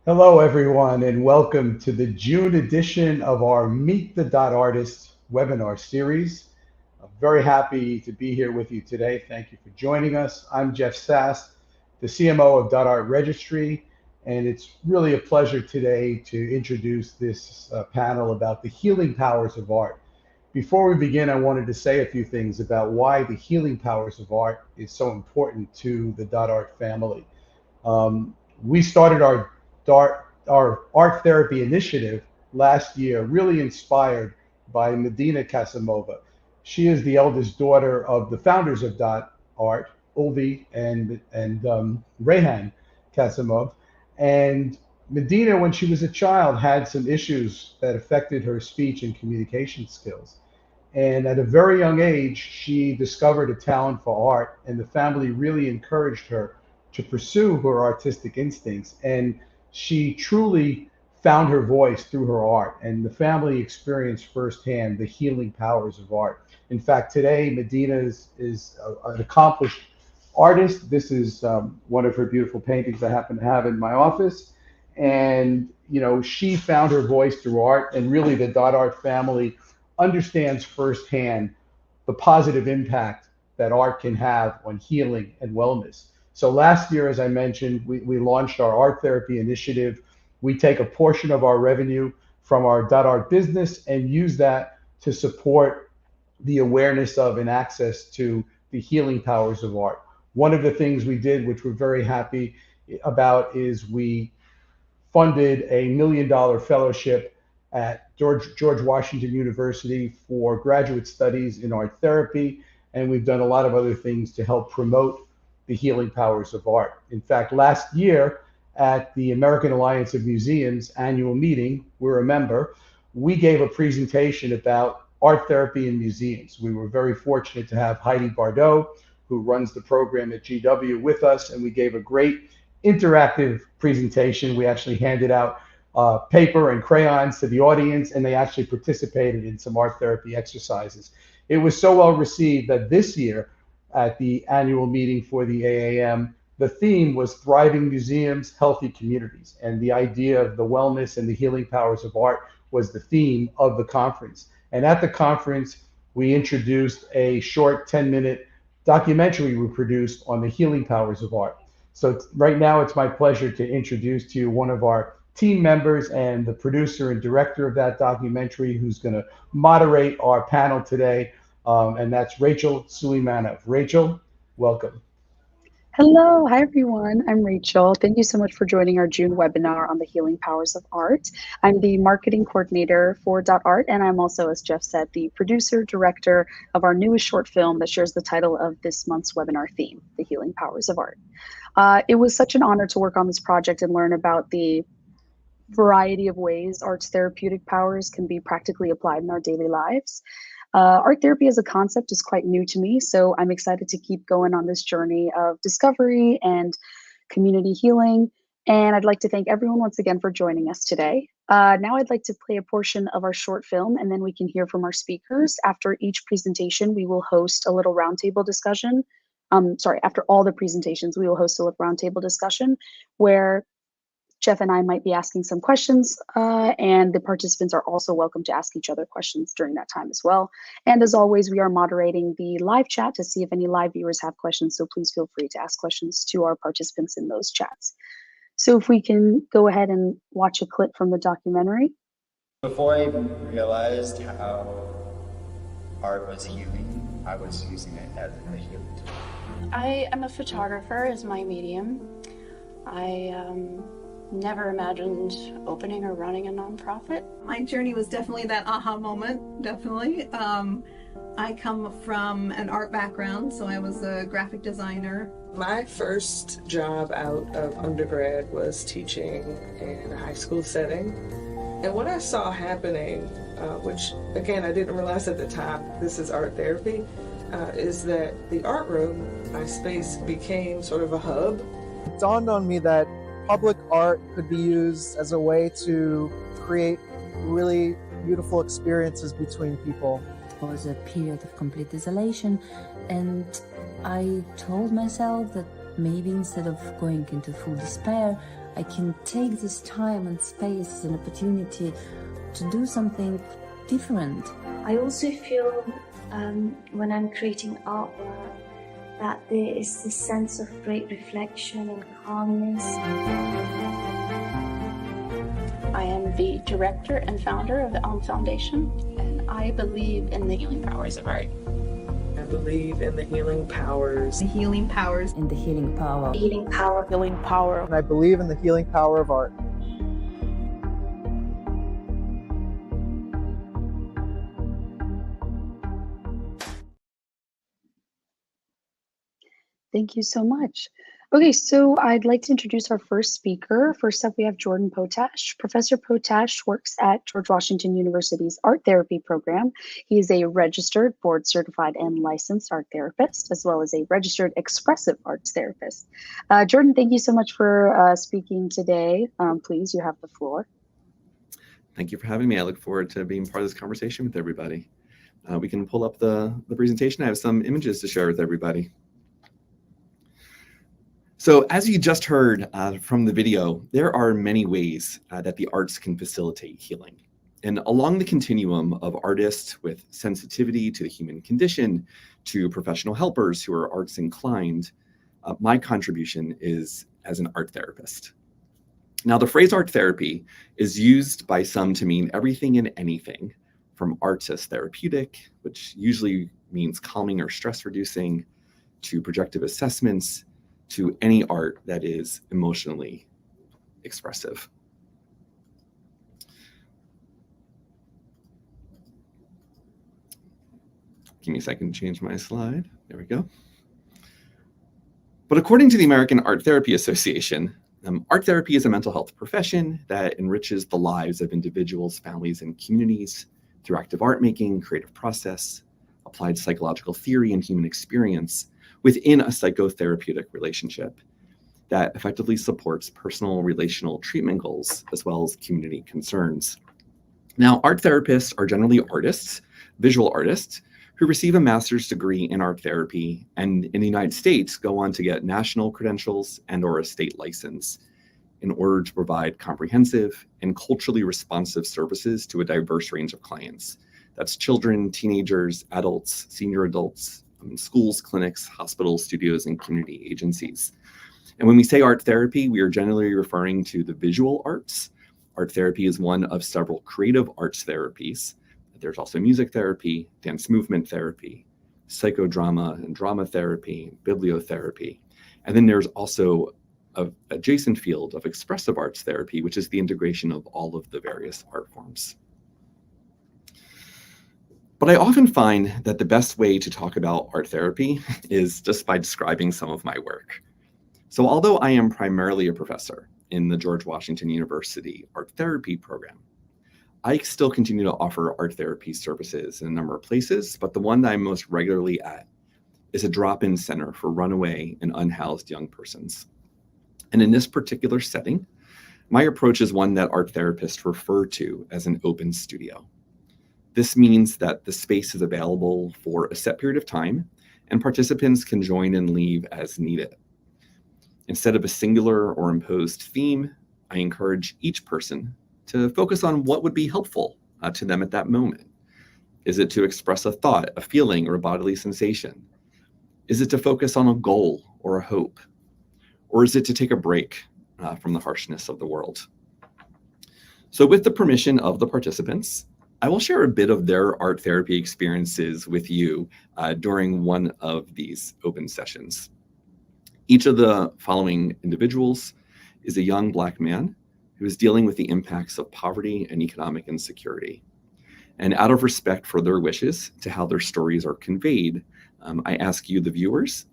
Hello, everyone, and welcome to the June edition of our Meet the Dot Artist webinar series. I'm very happy to be here with you today. Thank you for joining us. I'm Jeff Sass, the CMO of DotArt Registry, and it's really a pleasure today to introduce this panel about the healing powers of art. Before we begin, I wanted to say a few things about why the healing powers of art is so important to the DotArt family. We started our art therapy initiative last year, really inspired by Medina Kasimova. She is the eldest daughter of the founders of DotArt, Ulvi and Rehan Kasimov. And Medina, when she was a child, had some issues that affected her speech and communication skills. And at a very young age, she discovered a talent for art, and the family really encouraged her to pursue her artistic instincts. And she truly found her voice through her art, and the family experienced firsthand the healing powers of art. In fact, today, Medina is an accomplished artist. This is one of her beautiful paintings I happen to have in my office. And, she found her voice through art, and really the DotArt family understands firsthand the positive impact that art can have on healing and wellness. So last year, as I mentioned, we launched our art therapy initiative. We take a portion of our revenue from our DotArt business and use that to support the awareness of and access to the healing powers of art. One of the things we did, which we're very happy about, is we funded a $1 million fellowship at George Washington University for graduate studies in art therapy. And we've done a lot of other things to help promote the healing powers of art. In fact, last year at the American Alliance of Museums annual meeting, we're a member, we gave a presentation about art therapy in museums. We were very fortunate to have Heidi Bardot, who runs the program at GW, with us, and we gave a great interactive presentation. We actually handed out paper and crayons to the audience, and they actually participated in some art therapy exercises. It was so well received that this year at the annual meeting for the AAM, the theme was Thriving Museums, Healthy Communities. And the idea of the wellness and the healing powers of art was the theme of the conference. And at the conference, we introduced a short 10-minute documentary we produced on the healing powers of art. So right now, it's my pleasure to introduce to you one of our team members and the producer and director of that documentary, who's going to moderate our panel today, and that's Rachel Suleymanov. Rachel, welcome. Hello, hi everyone. I'm Rachel. Thank you so much for joining our June webinar on the healing powers of art. I'm the marketing coordinator for DotArt, and I'm also, as Jeff said, the producer director of our newest short film that shares the title of this month's webinar theme, The Healing Powers of Art. It was such an honor to work on this project and learn about the variety of ways art's therapeutic powers can be practically applied in our daily lives. Art therapy as a concept is quite new to me, so I'm excited to keep going on this journey of discovery and community healing. And I'd like to thank everyone once again for joining us today. Now I'd like to play a portion of our short film, and then we can hear from our speakers. After each presentation, we will host a little roundtable discussion. After all the presentations, we will host a little roundtable discussion where Jeff and I might be asking some questions, and the participants are also welcome to ask each other questions during that time as well. And as always, we are moderating the live chat to see if any live viewers have questions, so please feel free to ask questions to our participants in those chats. So if we can go ahead and watch a clip from the documentary. Before I realized how art was healing, I was using it as a healing tool. I am a photographer as my medium. I never imagined opening or running a nonprofit. My journey was definitely that aha moment, definitely. I come from an art background, so I was a graphic designer. My first job out of undergrad was teaching in a high school setting. And what I saw happening, which again, I didn't realize at the time, this is art therapy, is that the art room, my space, became sort of a hub. It dawned on me that public art could be used as a way to create really beautiful experiences between people. It was a period of complete isolation, and I told myself that maybe instead of going into full despair, I can take this time and space as an opportunity to do something different. I also feel when I'm creating artwork that there is this sense of great reflection and calmness. I am the director and founder of the Foundation, and I believe in the healing powers of art. I believe in the healing powers. The healing powers. In the healing power. Healing power. Healing power. And I believe in the healing power of art. Thank you so much. Okay, so I'd like to introduce our first speaker. First up, we have Jordan Potash. Professor Potash works at George Washington University's Art Therapy program. He is a registered, board-certified, and licensed art therapist, as well as a registered expressive arts therapist. Jordan, thank you so much for speaking today. Please, you have the floor. Thank you for having me. I look forward to being part of this conversation with everybody. We can pull up the presentation. I have some images to share with everybody. So as you just heard from the video, there are many ways that the arts can facilitate healing. And along the continuum of artists with sensitivity to the human condition to professional helpers who are arts inclined, my contribution is as an art therapist. Now, the phrase art therapy is used by some to mean everything and anything, from arts as therapeutic, which usually means calming or stress reducing, to projective assessments, to any art that is emotionally expressive. Give me a second to change my slide. There we go. But according to the American Art Therapy Association, art therapy is a mental health profession that enriches the lives of individuals, families, and communities through active art making, creative process, applied psychological theory, and human experience within a psychotherapeutic relationship that effectively supports personal relational treatment goals as well as community concerns. Now, art therapists are generally artists, visual artists, who receive a master's degree in art therapy and in the United States go on to get national credentials and or a state license in order to provide comprehensive and culturally responsive services to a diverse range of clients. That's children, teenagers, adults, senior adults, schools, clinics, hospitals, studios, and community agencies. And when we say art therapy, we are generally referring to the visual arts. Art therapy is one of several creative arts therapies. There's also music therapy, dance movement therapy, psychodrama and drama therapy, bibliotherapy. And then there's also an adjacent field of expressive arts therapy, which is the integration of all of the various art forms. But I often find that the best way to talk about art therapy is just by describing some of my work. So although I am primarily a professor in the George Washington University Art Therapy program, I still continue to offer art therapy services in a number of places, but the one that I'm most regularly at is a drop-in center for runaway and unhoused young persons. And in this particular setting, my approach is one that art therapists refer to as an open studio. This means that the space is available for a set period of time and participants can join and leave as needed. Instead of a singular or imposed theme, I encourage each person to focus on what would be helpful to them at that moment. Is it to express a thought, a feeling, or a bodily sensation? Is it to focus on a goal or a hope? Or is it to take a break from the harshness of the world? So with the permission of the participants, I will share a bit of their art therapy experiences with you during one of these open sessions. Each of the following individuals is a young Black man who is dealing with the impacts of poverty and economic insecurity. And out of respect for their wishes to how their stories are conveyed, I ask you, the viewers,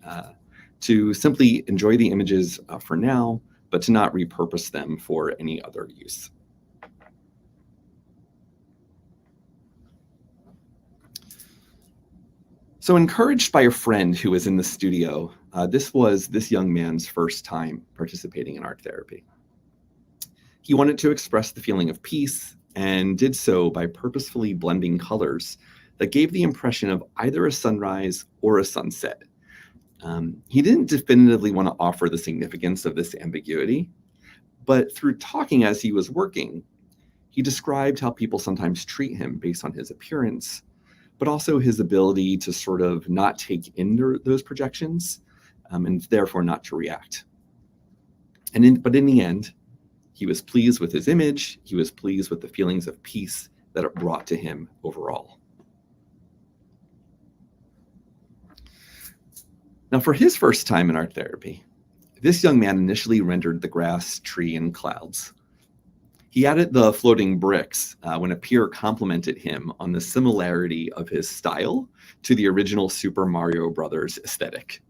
to simply enjoy the images for now, but to not repurpose them for any other use. So encouraged by a friend who was in the studio, this was this young man's first time participating in art therapy. He wanted to express the feeling of peace and did so by purposefully blending colors that gave the impression of either a sunrise or a sunset. He didn't definitively want to offer the significance of this ambiguity, But through talking as he was working, he described how people sometimes treat him based on his appearance, but also his ability to sort of not take in those projections and therefore not to react. But in the end, he was pleased with his image. He was pleased with the feelings of peace that it brought to him overall. Now, for his first time in art therapy, this young man initially rendered the grass, tree, and clouds. He added the floating bricks when a peer complimented him on the similarity of his style to the original Super Mario Brothers aesthetic.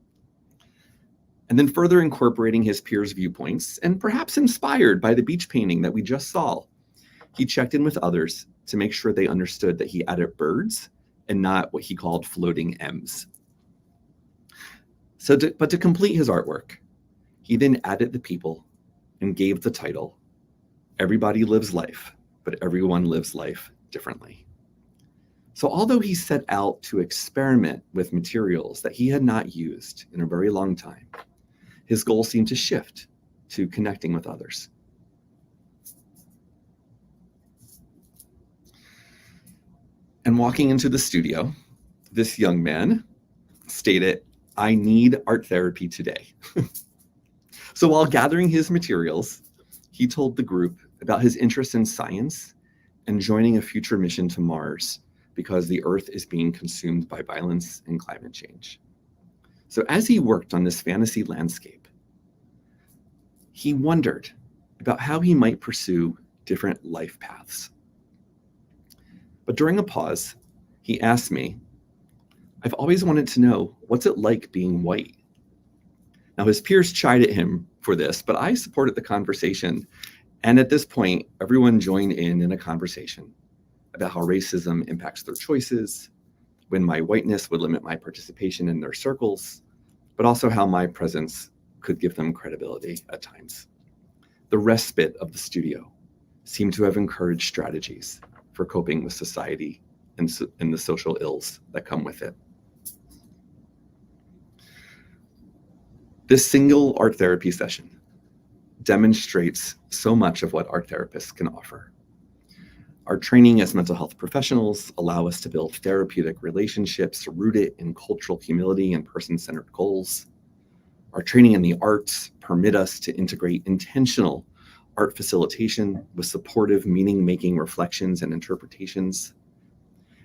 And then further incorporating his peers' viewpoints, and perhaps inspired by the beach painting that we just saw, he checked in with others to make sure they understood that he added birds and not what he called floating M's. But to complete his artwork, he then added the people and gave the title, "Everybody Lives Life, but Everyone Lives Life Differently." So although he set out to experiment with materials that he had not used in a very long time, his goal seemed to shift to connecting with others. And walking into the studio, this young man stated, "I need art therapy today." So while gathering his materials, he told the group about his interest in science and joining a future mission to Mars because the Earth is being consumed by violence and climate change. So as he worked on this fantasy landscape, he wondered about how he might pursue different life paths. But during a pause, he asked me, "I've always wanted to know, what's it like being white?" Now, his peers chided him for this, but I supported the conversation. And at this point, everyone joined in a conversation about how racism impacts their choices, when my whiteness would limit my participation in their circles, but also how my presence could give them credibility at times. The respite of the studio seemed to have encouraged strategies for coping with society and the social ills that come with it. This single art therapy session demonstrates so much of what art therapists can offer. Our training as mental health professionals allow us to build therapeutic relationships rooted in cultural humility and person-centered goals. Our training in the arts permit us to integrate intentional art facilitation with supportive meaning-making reflections and interpretations.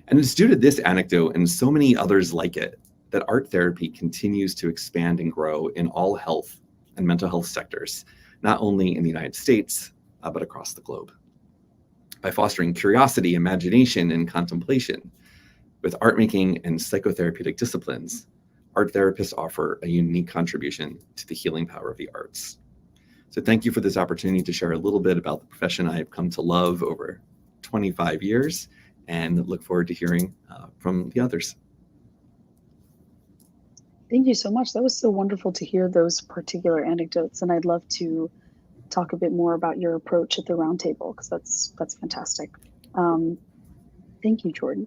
And it's due to this anecdote and so many others like it that art therapy continues to expand and grow in all health and mental health sectors, not only in the United States, but across the globe. By fostering curiosity, imagination, and contemplation with art making and psychotherapeutic disciplines, art therapists offer a unique contribution to the healing power of the arts. So thank you for this opportunity to share a little bit about the profession I have come to love over 25 years, and look forward to hearing from the others. Thank you so much. That was so wonderful to hear those particular anecdotes, and I'd love to talk a bit more about your approach at the Roundtable, because that's fantastic. Thank you, Jordan.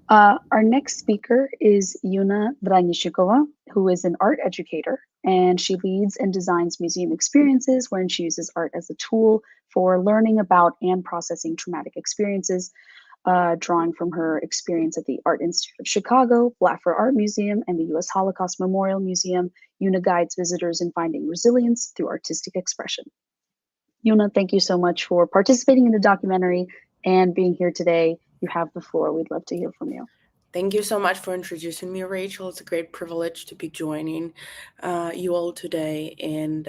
Our next speaker is Yuna Dranichikova, who is an art educator, and she leads and designs museum experiences wherein she uses art as a tool for learning about and processing traumatic experiences. Drawing from her experience at the Art Institute of Chicago, Blaffer Art Museum, and the U.S. Holocaust Memorial Museum, Yuna guides visitors in finding resilience through artistic expression. Yuna, thank you so much for participating in the documentary and being here today. You have the floor. We'd love to hear from you. Thank you so much for introducing me, Rachel. It's a great privilege to be joining you all today. And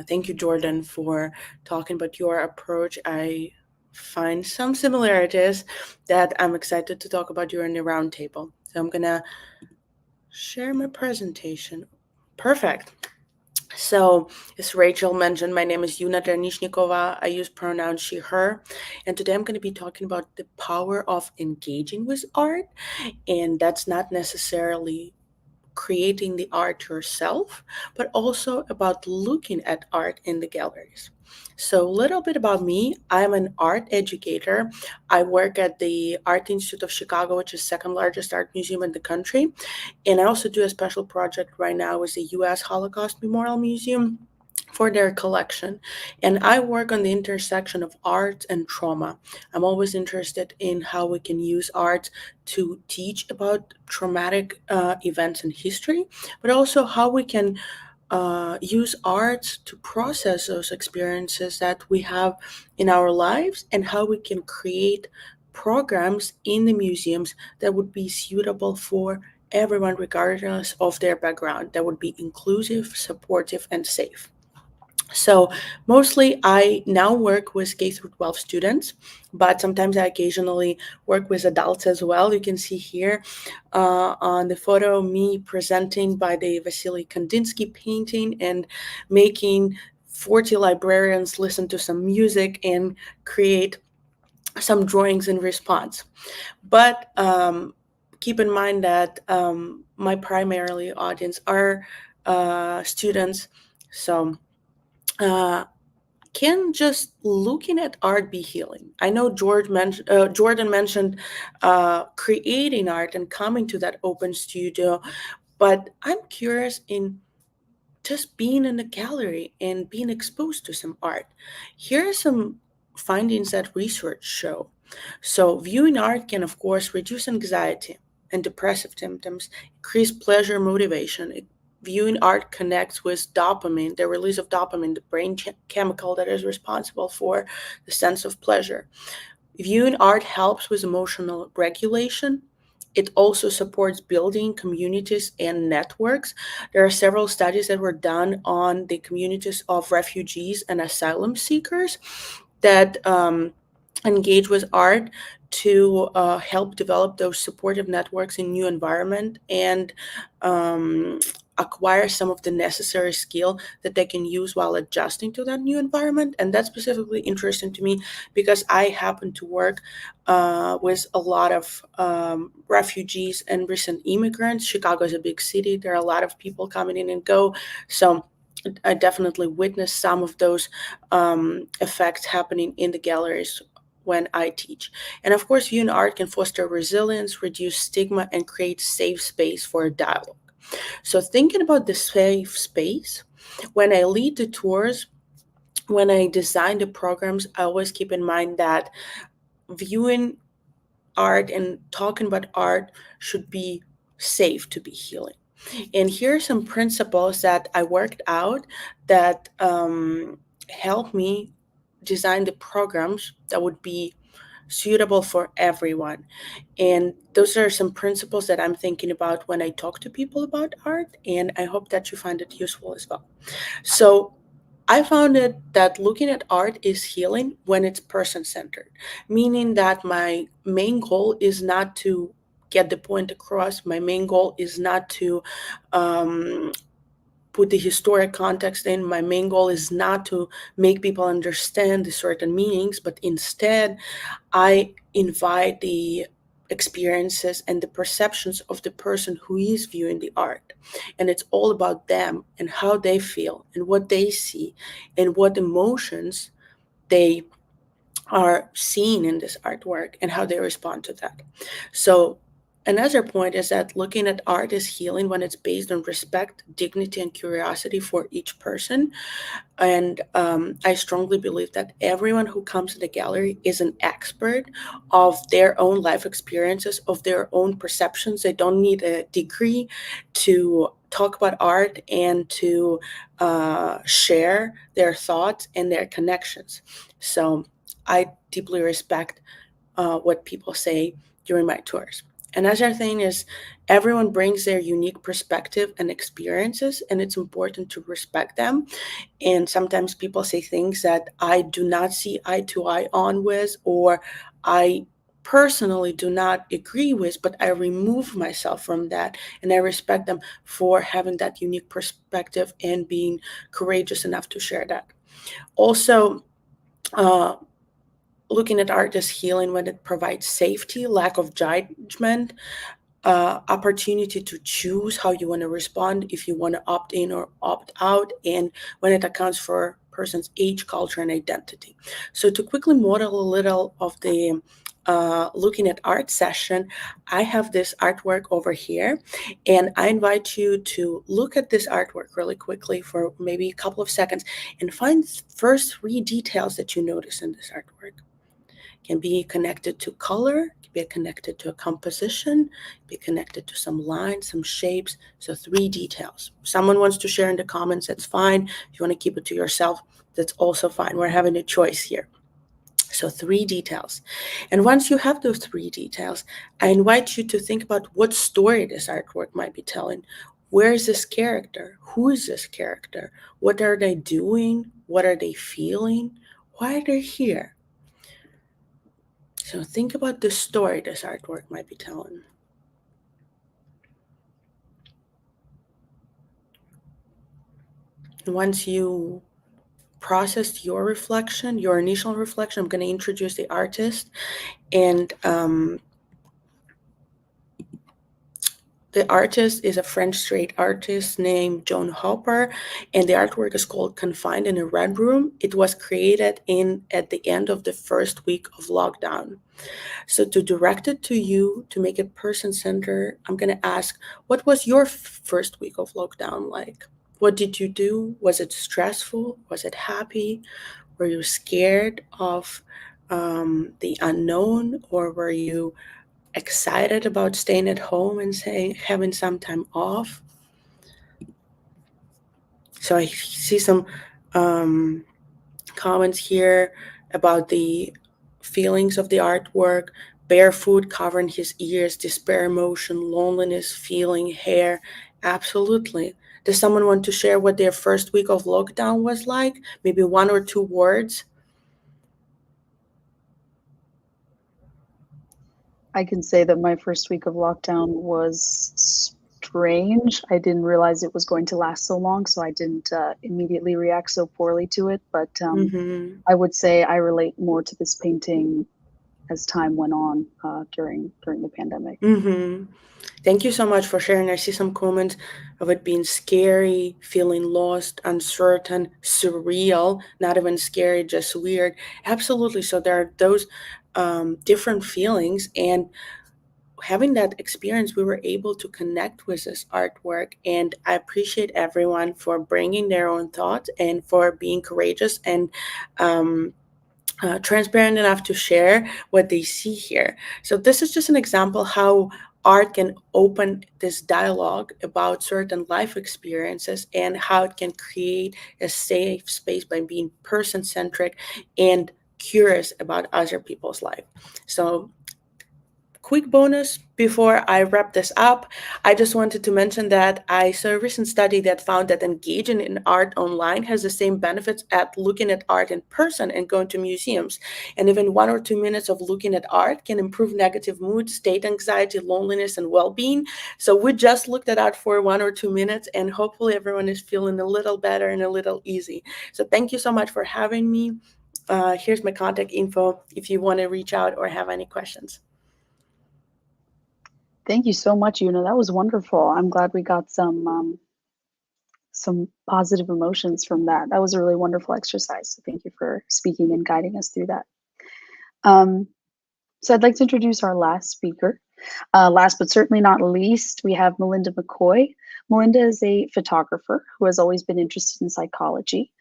thank you, Jordan, for talking about your approach. I find some similarities that I'm excited to talk about during the roundtable. So I'm gonna share my presentation. Perfect. So as Rachel mentioned, my name is Yuna Dranichikova. I use pronouns she, her. And today I'm going to be talking about the power of engaging with art. And that's not necessarily creating the art yourself, but also about looking at art in the galleries. So a little bit about me. I'm an art educator. I work at the Art Institute of Chicago, which is the second largest art museum in the country. And I also do a special project right now with the U.S. Holocaust Memorial Museum. for their collection. And I work on the intersection of art and trauma. I'm always interested in how we can use art to teach about traumatic events in history, but also how we can use art to process those experiences that we have in our lives, and how we can create programs in the museums that would be suitable for everyone regardless of their background, that would be inclusive, supportive, and safe. So mostly I now work with K through 12 students, but sometimes I occasionally work with adults as well. You can see here on the photo me presenting by the Vasily Kandinsky painting and making 40 librarians listen to some music and create some drawings in response. But keep in mind that my primarily audience are students. So can just looking at art be healing? I know Jordan mentioned creating art and coming to that open studio, but I'm curious in just being in a gallery and being exposed to some art. Here are some findings that research show. So viewing art can, of course, reduce anxiety and depressive symptoms, increase pleasure motivation. Viewing art connects with dopamine, the release of dopamine, the brain chemical that is responsible for the sense of pleasure. Viewing art helps with emotional regulation. It also supports building communities and networks. There are several studies that were done on the communities of refugees and asylum seekers that engage with art to help develop those supportive networks in new environment and acquire some of the necessary skill that they can use while adjusting to that new environment. And that's specifically interesting to me because I happen to work with a lot of refugees and recent immigrants. Chicago is a big city. There are a lot of people coming in and go. So I definitely witnessed some of those effects happening in the galleries when I teach. And of course, viewing art can foster resilience, reduce stigma, and create safe space for a dialogue. So thinking about the safe space, when I lead the tours, when I design the programs, I always keep in mind that viewing art and talking about art should be safe to be healing. And here are some principles that I worked out that help me design the programs that would be suitable for everyone. And those are some principles that I'm thinking about when I talk to people about art, and I hope that you find it useful as well. So I found it that looking at art is healing when it's person-centered, meaning that my main goal is not to get the point across. My main goal is not to put the historic context in. My main goal is not to make people understand the certain meanings, but instead I invite the experiences and the perceptions of the person who is viewing the art. And it's all about them and how they feel and what they see and what emotions they are seeing in this artwork and how they respond to that. So another point is that looking at art is healing when it's based on respect, dignity, and curiosity for each person. And I strongly believe that everyone who comes to the gallery is an expert of their own life experiences, of their own perceptions. They don't need a degree to talk about art and to share their thoughts and their connections. So I deeply respect what people say during my tours. Another thing is everyone brings their unique perspective and experiences, and it's important to respect them. And sometimes people say things that I do not see eye to eye on with, or I personally do not agree with, but I remove myself from that, and I respect them for having that unique perspective and being courageous enough to share that. Also, looking at art as healing when it provides safety, lack of judgment, opportunity to choose how you want to respond, if you want to opt in or opt out, and when it accounts for a person's age, culture, and identity. So to quickly model a little of the looking at art session, I have this artwork over here, and I invite you to look at this artwork really quickly for maybe a couple of seconds and find first 3 details that you notice in this artwork. It can be connected to color, can be connected to a composition, be connected to some lines, some shapes. So 3 details. If someone wants to share in the comments, that's fine. If you want to keep it to yourself, that's also fine. We're having a choice here. So 3 details. And once you have those 3 details, I invite you to think about what story this artwork might be telling. Where is this character? Who is this character? What are they doing? What are they feeling? Why are they here? So think about the story this artwork might be telling. And once you processed your reflection, your initial reflection, I'm going to introduce the artist. And the artist is a French street artist named Joan Hopper, and the artwork is called Confined in a Red Room. It was created at the end of the first week of lockdown. So to direct it to you, to make it person-centered, I'm going to ask, what was your first week of lockdown like? What did you do? Was it stressful? Was it happy? Were you scared of the unknown, or were you excited about staying at home and having some time off? So I see some comments here about the feelings of the artwork: barefoot, covering his ears, despair, emotion, loneliness, feeling, hair. Absolutely. Does someone want to share what their first week of lockdown was like? Maybe 1 or 2 words? I can say that my first week of lockdown was strange. I didn't realize it was going to last so long, so I didn't immediately react so poorly to it. But I would say I relate more to this painting as time went on during the pandemic. Thank you so much for sharing. I see some comments of it being scary, feeling lost, uncertain, surreal, not even scary, just weird. Absolutely. So there are those different feelings, and having that experience, we were able to connect with this artwork. And I appreciate everyone for bringing their own thoughts and for being courageous and transparent enough to share what they see here. So this is just an example how art can open this dialogue about certain life experiences and how it can create a safe space by being person-centric and curious about other people's life. So quick bonus before I wrap this up, I just wanted to mention that I saw a recent study that found that engaging in art online has the same benefits at looking at art in person and going to museums. And even 1 or 2 minutes of looking at art can improve negative mood, state anxiety, loneliness, and well-being. So we just looked at art for 1 or 2 minutes, and hopefully everyone is feeling a little better and a little easy. So thank you so much for having me. Here's my contact info if you want to reach out or have any questions. Thank you so much, Yuna. That was wonderful. I'm glad we got some positive emotions from that. That was a really wonderful exercise. So thank you for speaking and guiding us through that. So I'd like to introduce our last speaker. Last but certainly not least, we have Melinda McCoy. Melinda is a photographer who has always been interested in psychology.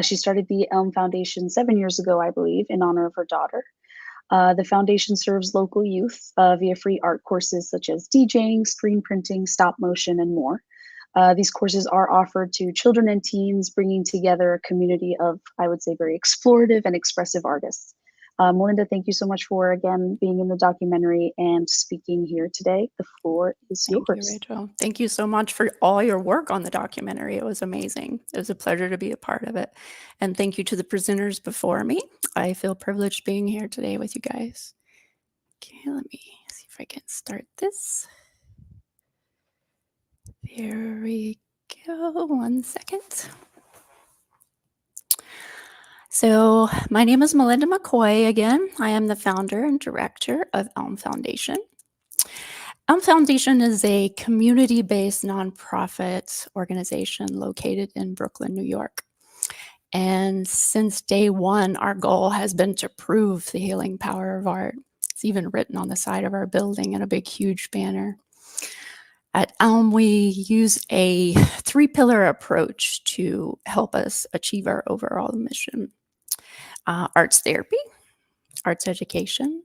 She started the Elm Foundation 7 years ago, I believe, in honor of her daughter. The foundation serves local youth via free art courses such as DJing, screen printing, stop motion, and more. These courses are offered to children and teens, bringing together a community of, I would say, very explorative and expressive artists. Melinda, thank you so much for, again, being in the documentary and speaking here today. The floor is yours. Thank you, Rachel. Thank you so much for all your work on the documentary. It was amazing. It was a pleasure to be a part of it. And thank you to the presenters before me. I feel privileged being here today with you guys. Okay, let me see if I can start this. There we go. 1 second. So my name is Melinda McCoy again. I am the founder and director of Elm Foundation. Elm Foundation is a community-based nonprofit organization located in Brooklyn, New York. And since day one, our goal has been to prove the healing power of art. It's even written on the side of our building in a big, huge banner. At Elm, we use a 3-pillar approach to help us achieve our overall mission. Arts therapy, arts education,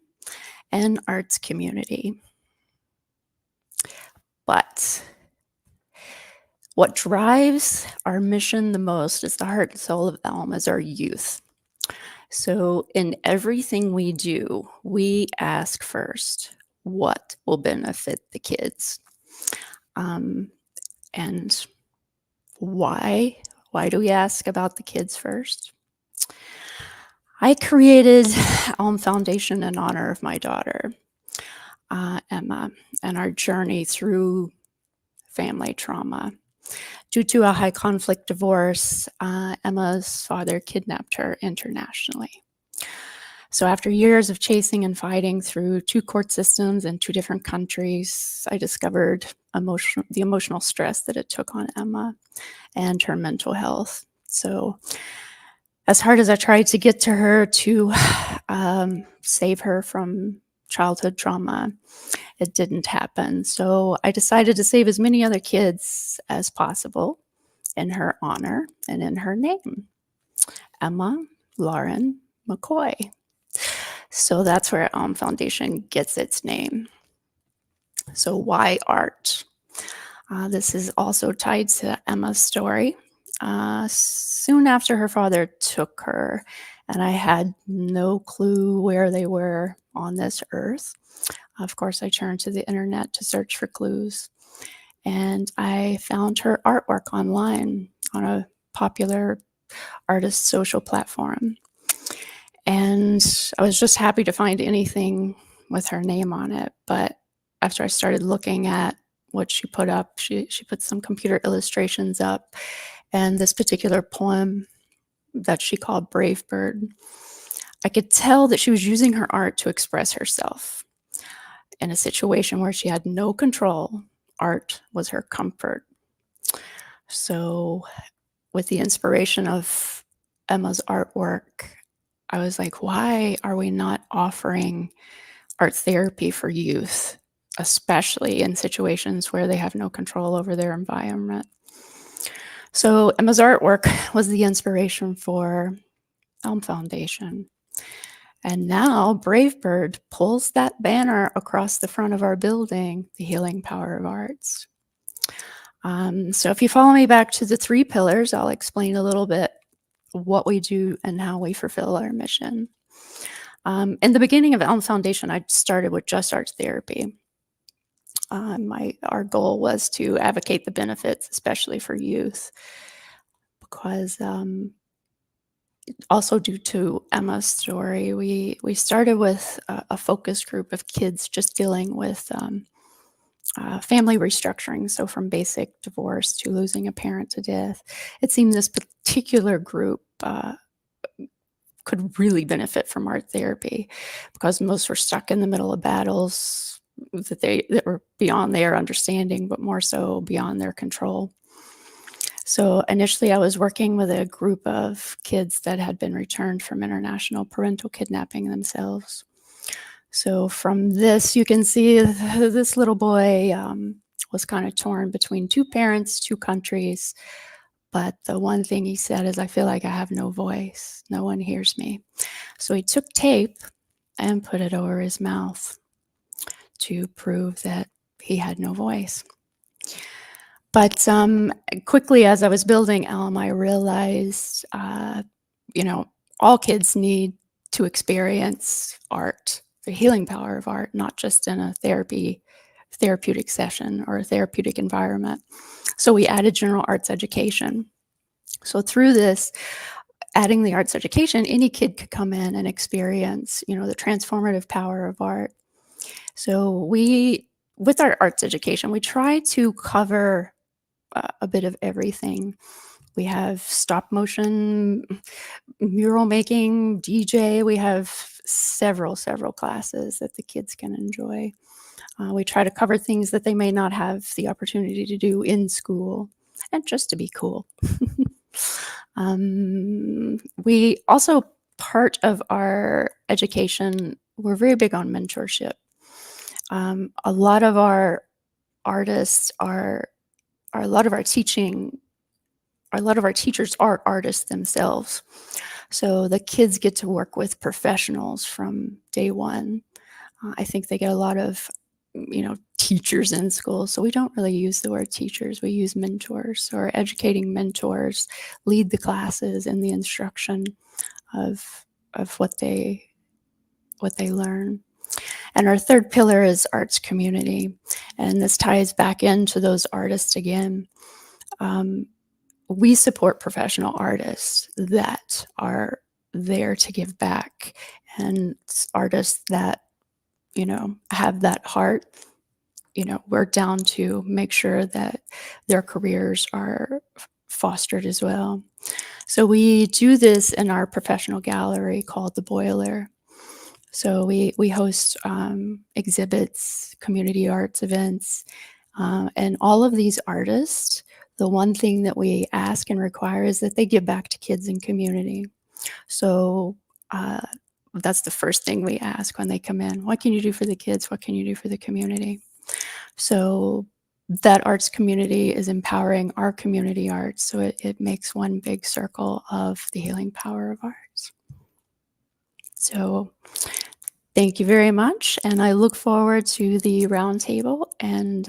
and arts community. But what drives our mission the most is the heart and soul of Elm, is our youth. So in everything we do, we ask first, what will benefit the kids? And why? Why do we ask about the kids first? I created Elm Foundation in honor of my daughter, Emma, and our journey through family trauma. Due to a high conflict divorce, Emma's father kidnapped her internationally. So after years of chasing and fighting through 2 court systems in 2 different countries, I discovered the emotional stress that it took on Emma and her mental health. So as hard as I tried to get to her to save her from childhood trauma, it didn't happen. So I decided to save as many other kids as possible in her honor and in her name, Emma Lauren McCoy. So that's where Elm Foundation gets its name. So why art? This is also tied to Emma's story. Soon after her father took her, and I had no clue where they were on this earth. Of course, I turned to the internet to search for clues, and I found her artwork online on a popular artist social platform. And I was just happy to find anything with her name on it. But after I started looking at what she put up, she put some computer illustrations up, and this particular poem that she called Brave Bird, I could tell that she was using her art to express herself. In a situation where she had no control, art was her comfort. So with the inspiration of Emma's artwork, I was like, why are we not offering art therapy for youth, especially in situations where they have no control over their environment? So Emma's artwork was the inspiration for Elm Foundation. And now Brave Bird pulls that banner across the front of our building, the healing power of arts. So if you follow me back to the 3 pillars, I'll explain a little bit what we do and how we fulfill our mission. In the beginning of Elm Foundation, I started with just arts therapy. Our goal was to advocate the benefits, especially for youth, because also due to Emma's story, we started with a focus group of kids just dealing with family restructuring. So from basic divorce to losing a parent to death, it seemed this particular group could really benefit from art therapy, because most were stuck in the middle of battles that were beyond their understanding, but more so beyond their control. So initially I was working with a group of kids that had been returned from international parental kidnapping themselves. So from this, you can see this little boy was kind of torn between 2 parents, 2 countries. But the one thing he said is, I feel like I have no voice. No one hears me. So he took tape and put it over his mouth to prove that he had no voice. But quickly, as I was building Elm, I realized, all kids need to experience art, the healing power of art, not just in a therapeutic session or a therapeutic environment. So we added general arts education. So through this, adding the arts education, any kid could come in and experience, the transformative power of art. So with our arts education, we try to cover a bit of everything. We have stop motion, mural making, DJ. We have several classes that the kids can enjoy. We try to cover things that they may not have the opportunity to do in school, and just to be cool. We also part of our education, we're very big on mentorship. A lot of our artists are a lot of our teachers are artists themselves. So the kids get to work with professionals from day one. I think they get a lot of, teachers in school. So we don't really use the word teachers. We use mentors, or educating mentors lead the classes in the instruction of what they learn. And our third pillar is arts community. And this ties back into those artists again. We support professional artists that are there to give back, and artists that, have that heart. We're down to make sure that their careers are fostered as well. So we do this in our professional gallery called The Boiler. So we host exhibits, community arts events, and all of these artists, the one thing that we ask and require is that they give back to kids and community. So that's the first thing we ask when they come in. What can you do for the kids? What can you do for the community? So that arts community is empowering our community arts. So it makes one big circle of the healing power of arts. So thank you very much. And I look forward to the roundtable. And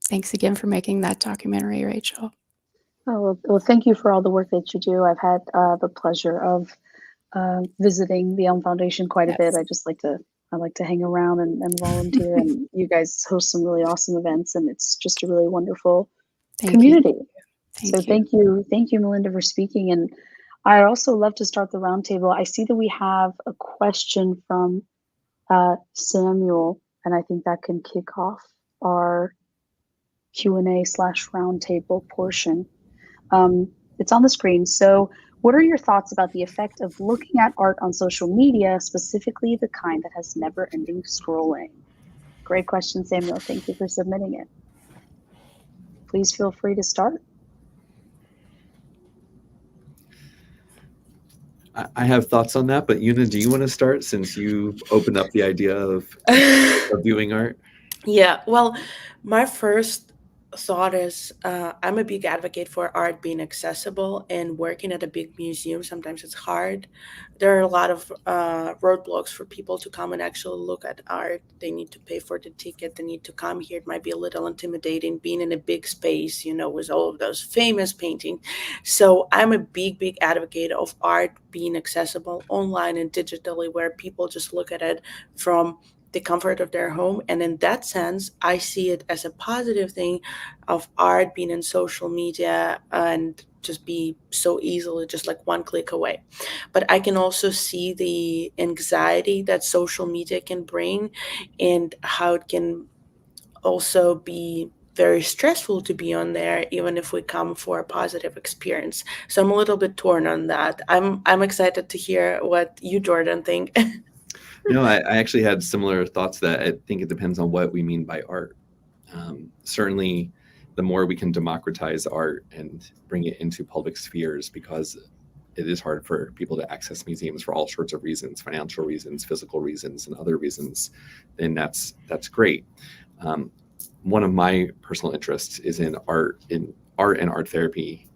thanks again for making that documentary, Rachel. Oh, well, thank you for all the work that you do. I've had the pleasure of visiting the Elm Foundation quite a bit. I like to hang around and volunteer, and you guys host some really awesome events, and it's just a really wonderful community. Thank you, Melinda, for speaking. And I'd also love to start the roundtable. I see that we have a question from Samuel, and I think that can kick off our Q&A/roundtable portion. It's on the screen. So what are your thoughts about the effect of looking at art on social media, specifically the kind that has never-ending scrolling? Great question, Samuel. Thank you for submitting it. Please feel free to start. I have thoughts on that, but Yuna, do you want to start since you opened up the idea of viewing art? Yeah, well, my first thought is I'm a big advocate for art being accessible, and working at a big museum, sometimes it's hard. There are a lot of roadblocks for people to come and actually look at art. They need to pay for the ticket. They need to come here. It might be a little intimidating being in a big space, with all of those famous paintings. So I'm a big advocate of art being accessible online and digitally, where people just look at it from the comfort of their home. And in that sense, I see it as a positive thing of art being in social media and just be so easily just like one click away. But I can also see the anxiety that social media can bring, and how it can also be very stressful to be on there, even if we come for a positive experience. So I'm a little bit torn on that. I'm excited to hear what you, Jordan, think. I actually had similar thoughts that I think it depends on what we mean by art. Certainly, the more we can democratize art and bring it into public spheres, because it is hard for people to access museums for all sorts of reasons, financial reasons, physical reasons, and other reasons, then that's great. One of my personal interests is in art and art therapy,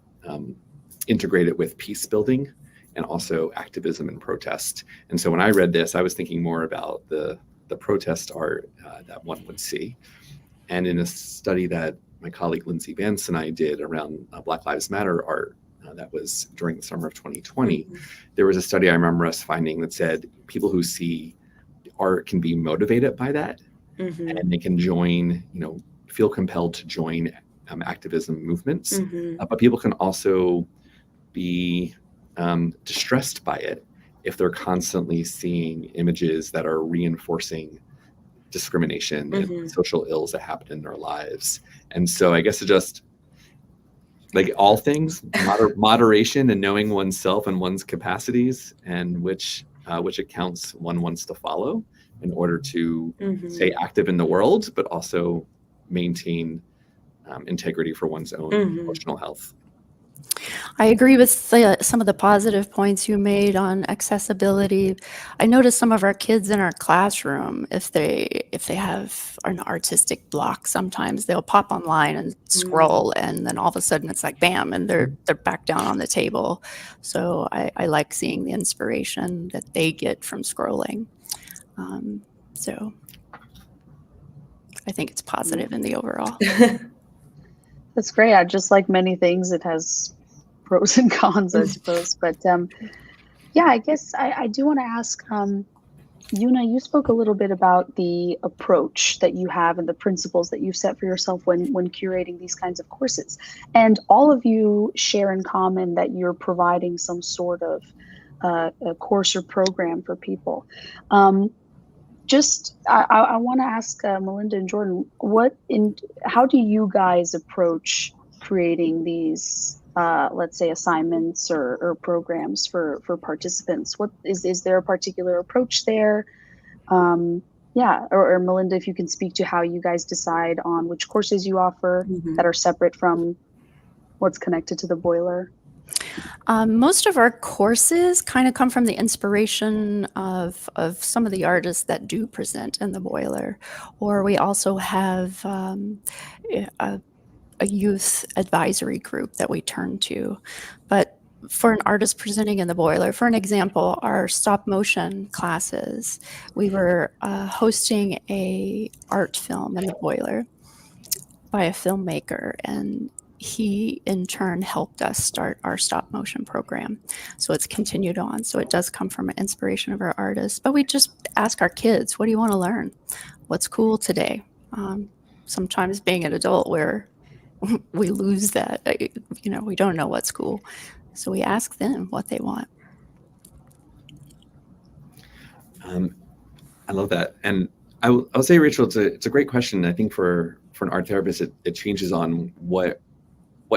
integrated with peace building and also activism and protest. And so when I read this, I was thinking more about the protest art that one would see. And in a study that my colleague Lindsay Vance and I did around Black Lives Matter art, that was during the summer of 2020, there was a study I remember us finding that said people who see art can be motivated by that, and they can join, feel compelled to join activism movements. But people can also be distressed by it if they're constantly seeing images that are reinforcing discrimination and social ills that happen in their lives. And so I guess it just, like all things, moderation and knowing oneself and one's capacities and which accounts one wants to follow in order to stay active in the world, but also maintain integrity for one's own emotional health. I agree with some of the positive points you made on accessibility. I noticed some of our kids in our classroom, if they have an artistic block, sometimes they'll pop online and scroll, and then all of a sudden it's like bam, and they're back down on the table. So I like seeing the inspiration that they get from scrolling. So I think it's positive in the overall. That's great. Just like many things, it has pros and cons, I suppose. But yeah, I guess I do want to ask, Yuna, you spoke a little bit about the approach that you have and the principles that you set for yourself when curating these kinds of courses. And all of you share in common that you're providing some sort of a course or program for people. I want to ask Melinda and Jordan, how do you guys approach creating these, let's say, assignments or programs for participants? What is there a particular approach there? Yeah, or Melinda, if you can speak to how you guys decide on which courses you offer that are separate from what's connected to the boiler. Most of our courses kind of come from the inspiration of some of the artists that do present in the boiler, or we also have a youth advisory group that we turn to. But for an artist presenting in the boiler, for an example, our stop motion classes, we were hosting a art film in the boiler by a filmmaker, and he in turn helped us start our stop motion program. So it's continued on. So it does come from an inspiration of our artists, but we just ask our kids, what do you want to learn? What's cool today? Sometimes being an adult where we lose that, we don't know what's cool. So we ask them what they want. I love that. And I'll say, Rachel, it's a great question. I think for an art therapist, it changes on what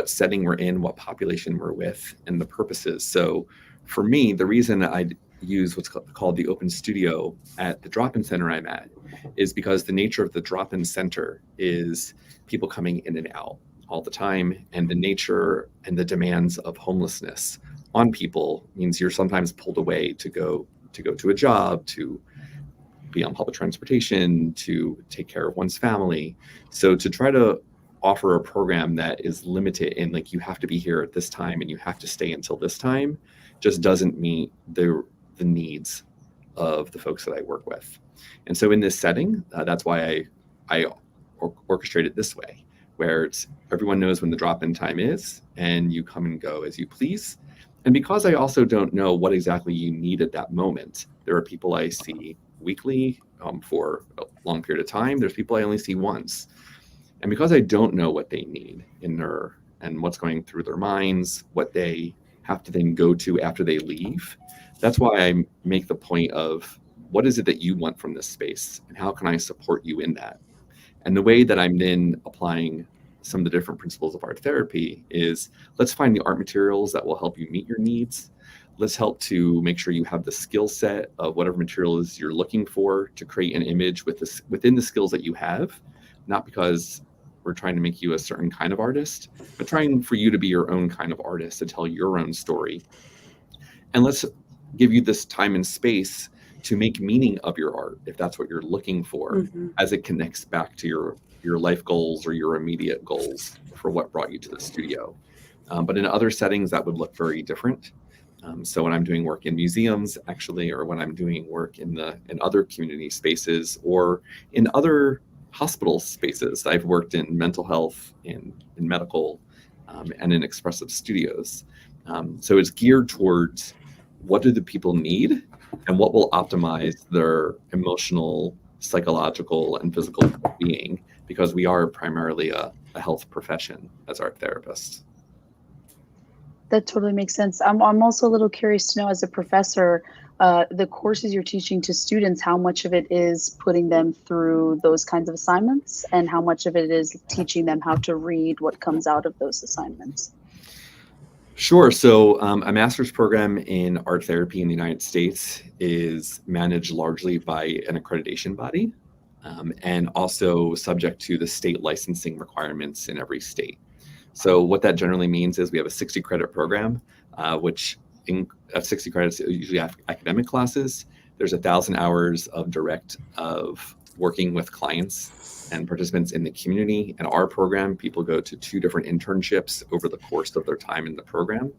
setting we're in, what population we're with, and the purposes. So for me, the reason I use what's called the open studio at the drop-in center I'm at is because the nature of the drop-in center is people coming in and out all the time, and the nature and the demands of homelessness on people means you're sometimes pulled away to go to a job, to be on public transportation, to take care of one's family. So to try to offer a program that is limited in, like, you have to be here at this time and you have to stay until this time, just doesn't meet the needs of the folks that I work with. And so in this setting, that's why I orchestrate it this way, where everyone knows when the drop-in time is and you come and go as you please. And because I also don't know what exactly you need at that moment, there are people I see weekly for a long period of time. There's people I only see once. And because I don't know what they need and what's going through their minds, what they have to then go to after they leave, that's why I make the point of, what is it that you want from this space and how can I support you in that? And the way that I'm then applying some of the different principles of art therapy is, let's find the art materials that will help you meet your needs. Let's help to make sure you have the skill set of whatever materials you're looking for to create an image within the skills that you have, not because we're trying to make you a certain kind of artist, but trying for you to be your own kind of artist, to tell your own story. And let's give you this time and space to make meaning of your art, if that's what you're looking for, as it connects back to your life goals or your immediate goals for what brought you to the studio. But in other settings, that would look very different. So when I'm doing work in museums, actually, or when I'm doing work in other community spaces or in other hospital spaces, I've worked in mental health, in medical, and in expressive studios. So it's geared towards, what do the people need and what will optimize their emotional, psychological, and physical being, because we are primarily a health profession as art therapists. That totally makes sense. I'm also a little curious to know, as a professor, the courses you're teaching to students, how much of it is putting them through those kinds of assignments and how much of it is teaching them how to read what comes out of those assignments? Sure. So a master's program in art therapy in the United States is managed largely by an accreditation body, and also subject to the state licensing requirements in every state. So what that generally means is we have a 60 credit program, which in 60 credits usually have academic classes. There's 1,000 hours of working with clients and participants in the community. In our program, people go to 2 different internships over the course of their time in the program.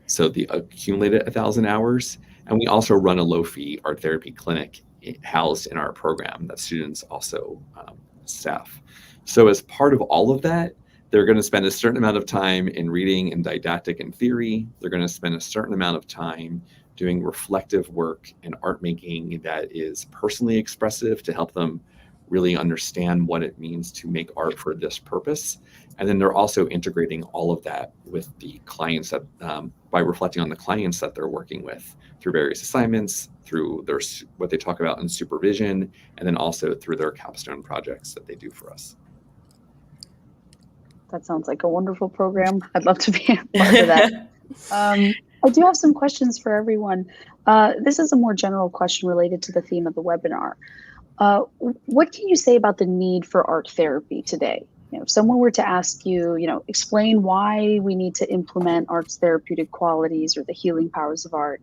So the accumulated 1,000 hours. And we also run a low-fee art therapy clinic housed in our program that students also staff. So as part of all of that, they're going to spend a certain amount of time in reading and didactic and theory. They're going to spend a certain amount of time doing reflective work and art making that is personally expressive to help them really understand what it means to make art for this purpose. And then they're also integrating all of that with the clients that, by reflecting on the clients that they're working with through various assignments, through what they talk about in supervision, and then also through their capstone projects that they do for us. That sounds like a wonderful program. I'd love to be a part of that. I do have some questions for everyone. This is a more general question related to the theme of the webinar. What can you say about the need for art therapy today? If someone were to ask you, explain why we need to implement art's therapeutic qualities or the healing powers of art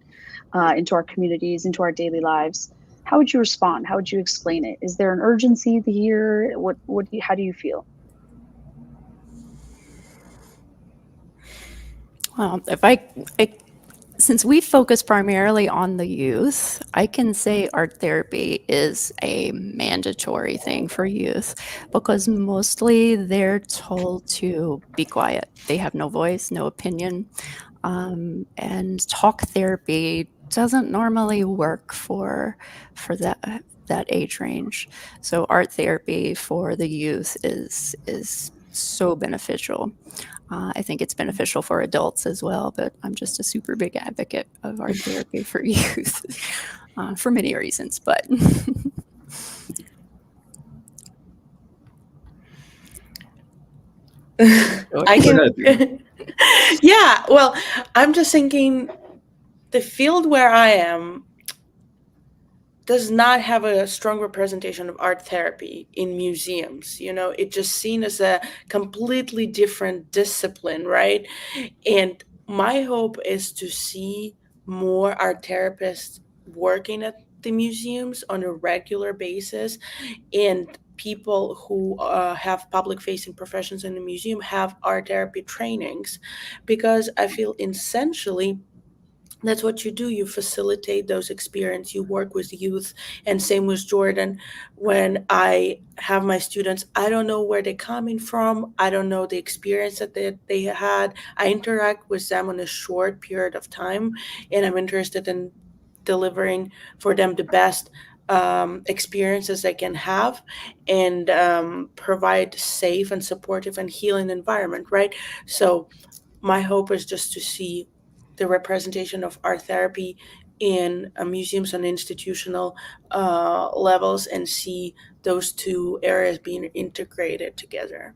into our communities, into our daily lives, how would you respond? How would you explain it? Is there an urgency here? How do you feel? Well, since we focus primarily on the youth, I can say art therapy is a mandatory thing for youth because mostly they're told to be quiet. They have no voice, no opinion, and talk therapy doesn't normally work for that age range. So art therapy for the youth is so beneficial. I think it's beneficial for adults as well, but I'm just a super big advocate of art therapy for youth for many reasons, but. I can, yeah, well, I'm just thinking the field where I am does not have a strong representation of art therapy in museums. It's just seen as a completely different discipline, right? And my hope is to see more art therapists working at the museums on a regular basis, and people who have public-facing professions in the museum have art therapy trainings, because I feel essentially that's what you do. You facilitate those experiences. You work with youth, and same with Jordan. When I have my students, I don't know where they're coming from. I don't know the experience that they had. I interact with them on a short period of time, and I'm interested in delivering for them the best experiences they can have, and provide safe and supportive and healing environment, right? So my hope is just to see the representation of art therapy in museums and institutional levels, and see those 2 areas being integrated together.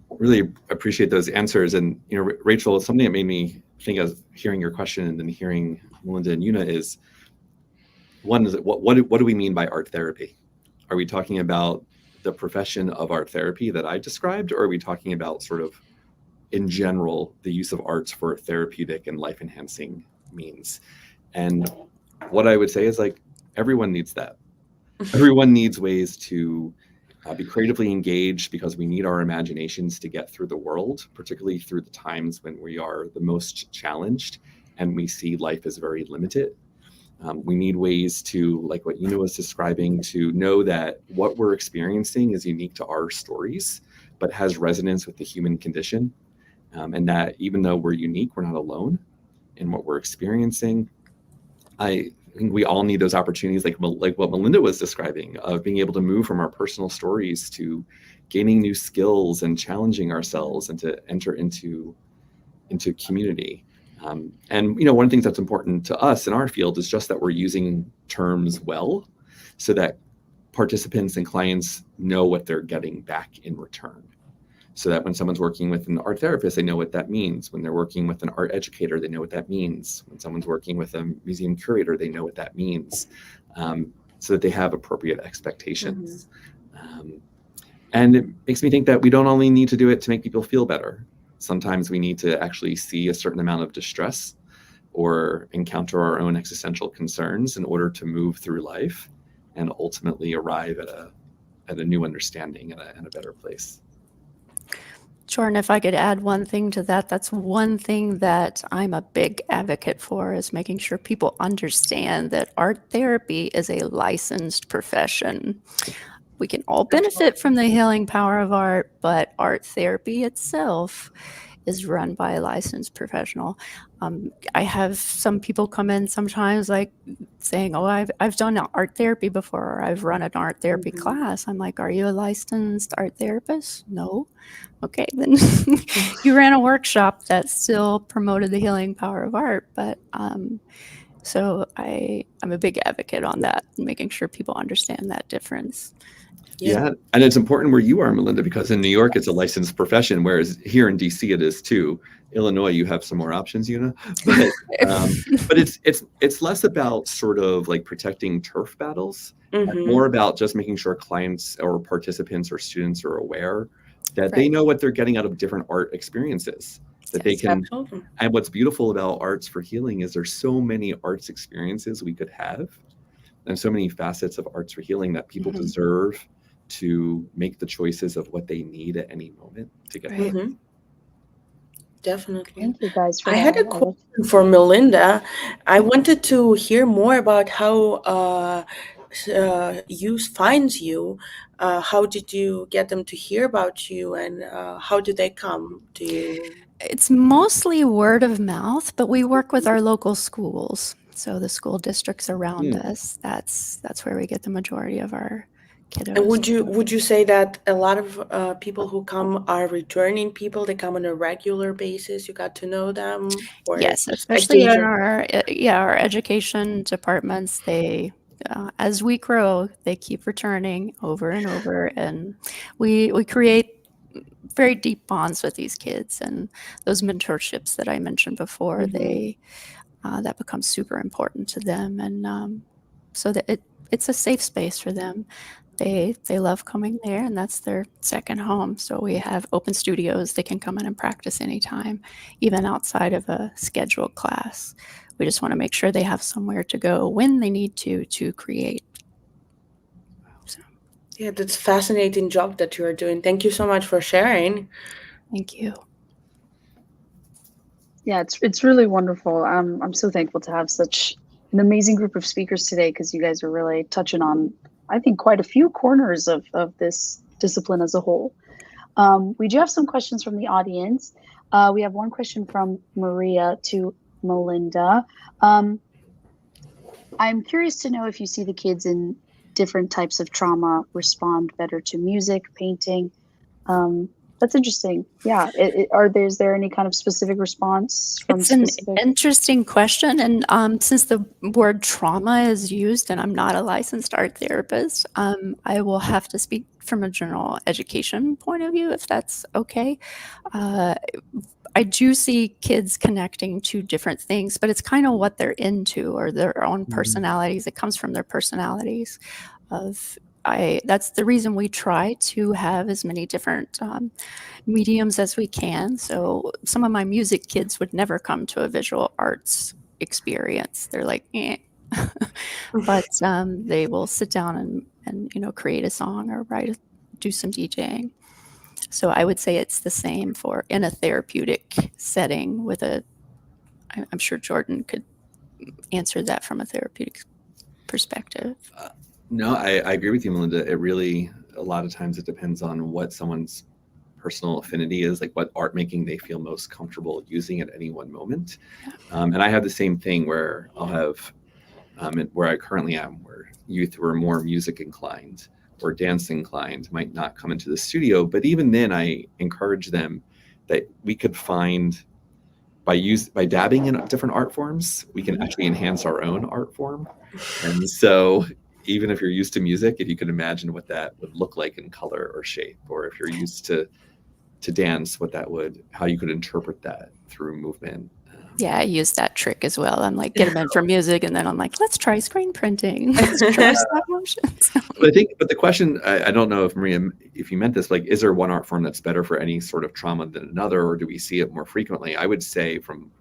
Really appreciate those answers. And Rachel, something that made me think of hearing your question and then hearing Melinda and Yuna is, one is what do we mean by art therapy? Are we talking about the profession of art therapy that I described, or are we talking about sort of in general, the use of arts for therapeutic and life-enhancing means? And what I would say is, everyone needs that. Everyone needs ways to be creatively engaged, because we need our imaginations to get through the world, particularly through the times when we are the most challenged and we see life as very limited. We need ways to, like what Yuna was describing, to know that what we're experiencing is unique to our stories, but has resonance with the human condition. And that even though we're unique, we're not alone in what we're experiencing. I think we all need those opportunities, like what Melinda was describing, of being able to move from our personal stories to gaining new skills and challenging ourselves, and to enter into community. And one of the things that's important to us in our field is just that we're using terms well, so that participants and clients know what they're getting back in return. So that when someone's working with an art therapist, they know what that means. When they're working with an art educator, they know what that means. When someone's working with a museum curator, they know what that means, so that they have appropriate expectations. And it makes me think that we don't only need to do it to make people feel better. Sometimes we need to actually see a certain amount of distress or encounter our own existential concerns in order to move through life and ultimately arrive at a new understanding and a better place. Jordan, if I could add one thing to that, that's one thing that I'm a big advocate for, is making sure people understand that art therapy is a licensed profession. We can all benefit from the healing power of art, but art therapy itself is run by a licensed professional. I have some people come in sometimes like saying, oh, I've done art therapy before, or I've run an art therapy class. I'm like, are you a licensed art therapist? No. Okay, then you ran a workshop that still promoted the healing power of art. But so I'm a big advocate on that, making sure people understand that difference. Yeah, and it's important where you are, Melinda, because in New York it's a licensed profession, whereas here in DC it is too. Illinois, you have some more options, Yuna. But it's less about sort of like protecting turf battles, and more about just making sure clients or participants or students are aware that they know what they're getting out of different art experiences. That they can. Absolutely. And what's beautiful about Arts for Healing is there's so many arts experiences we could have, and so many facets of Arts for Healing that people deserve to make the choices of what they need at any moment to get better. Definitely. Thank you guys for I that. had a question for Melinda. I wanted to hear more about how use finds you. How did you get them to hear about you, and how do they come to you? It's mostly word of mouth, but we work with our local schools. So the school districts around us, that's where we get the majority of our kiddos. And would you say that a lot of people who come are returning people? They come on a regular basis. You got to know them. Or yes, especially in our education departments. They as we grow, they keep returning over and over, and we create very deep bonds with these kids, and those mentorships that I mentioned before, they that becomes super important to them, and so that it's a safe space for them. They love coming there, and that's their second home. So we have open studios. They can come in and practice anytime, even outside of a scheduled class. We just want to make sure they have somewhere to go when they need to create. So. Yeah, that's a fascinating job that you are doing. Thank you so much for sharing. Thank you. Yeah, it's really wonderful. I'm so thankful to have such an amazing group of speakers today, because you guys are really touching on, I think, quite a few corners of this discipline as a whole. We do have some questions from the audience. We have one question from Maria to Melinda. I'm curious to know if you see the kids in different types of trauma respond better to music, painting. That's interesting. Yeah. Is there any kind of specific response from It's an interesting question. And since the word trauma is used, and I'm not a licensed art therapist, I will have to speak from a general education point of view, if that's okay. I do see kids connecting to different things, but it's kind of what they're into or their own personalities. It comes from their personalities. That's the reason we try to have as many different mediums as we can. So some of my music kids would never come to a visual arts experience. They're like, eh. But they will sit down and create a song or do some DJing. So I would say it's the same for in a therapeutic setting with I'm sure Jordan could answer that from a therapeutic perspective. No, I agree with you, Melinda. It really, a lot of times it depends on what someone's personal affinity is, like what art making they feel most comfortable using at any one moment. And I have the same thing where I'll have, where I currently am, where youth who are more music inclined or dance inclined might not come into the studio. But even then I encourage them that we could find, by dabbing in different art forms, we can actually enhance our own art form. And so even if you're used to music, if you can imagine what that would look like in color or shape, or if you're used to dance, how you could interpret that through movement. Yeah, I use that trick as well. I'm like, get them in for music, and then I'm like, let's try screen printing. Let's try stop motion. But the question, I don't know if Maria, if you meant this, like, is there one art form that's better for any sort of trauma than another, or do we see it more frequently? I would say from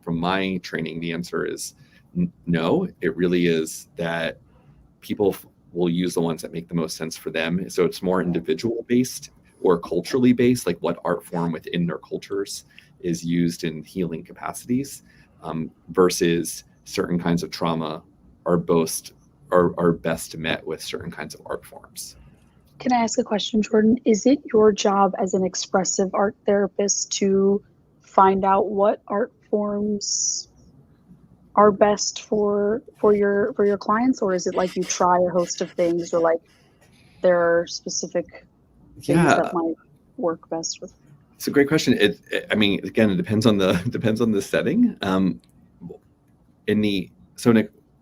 my training, the answer is no. It really is that people will use the ones that make the most sense for them. So it's more individual based or culturally based, like what art form within their cultures is used in healing capacities, versus certain kinds of trauma are best met with certain kinds of art forms. Can I ask a question, Jordan? Is it your job as an expressive art therapist to find out what art forms are best for your clients, or is it like you try a host of things, or like there are specific things that might work best with? It's a great question. I mean, again, it depends on the setting.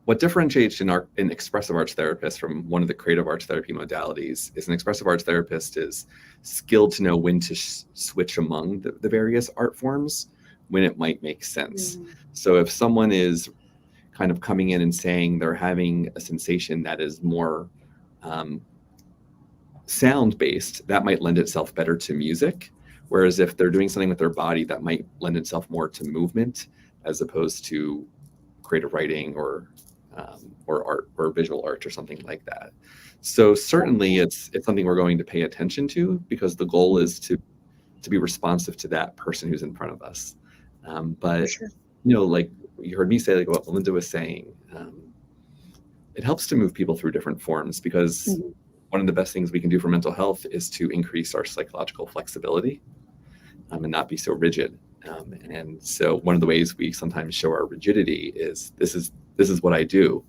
What differentiates an expressive arts therapist from one of the creative arts therapy modalities is an expressive arts therapist is skilled to know when to switch among the various art forms when it might make sense. So if someone is kind of coming in and saying they're having a sensation that is more sound-based, that might lend itself better to music. Whereas if they're doing something with their body, that might lend itself more to movement as opposed to creative writing or art or visual art or something like that. So certainly it's something we're going to pay attention to, because the goal is to be responsive to that person who's in front of us. But Sure. Like you heard me say, like what Melinda was saying, it helps to move people through different forms, because one of the best things we can do for mental health is to increase our psychological flexibility and not be so rigid. And so one of the ways we sometimes show our rigidity is this is what I do.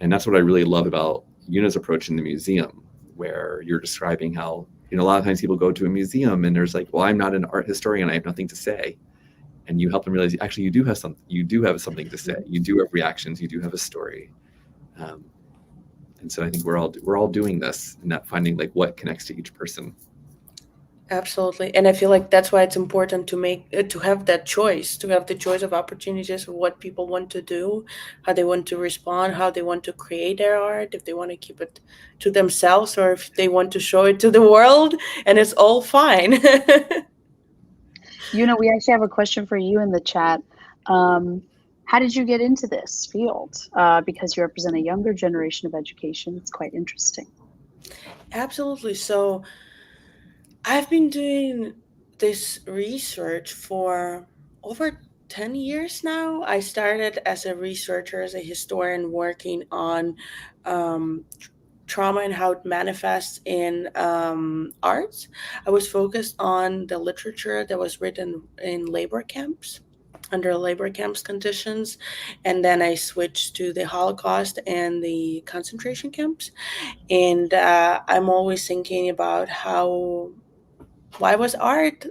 And that's what I really love about Yuna's approach in the museum, where you're describing how, a lot of times people go to a museum and there's like, well, I'm not an art historian, I have nothing to say. And you help them realize, actually, you do have something to say. You do have reactions, you do have a story. And so I think we're all doing this and not finding like what connects to each person. Absolutely. And I feel like that's why it's important to have that choice, to have the choice of opportunities of what people want to do, how they want to respond, how they want to create their art, if they want to keep it to themselves or if they want to show it to the world, and it's all fine. We actually have a question for you in the chat. How did you get into this field? Because you represent a younger generation of education. It's quite interesting. Absolutely. So I've been doing this research for over 10 years now. I started as a researcher, as a historian, working on trauma and how it manifests in arts. I was focused on the literature that was written in labor camps, under labor camps conditions, and then I switched to the Holocaust and the concentration camps. And I'm always thinking about why was art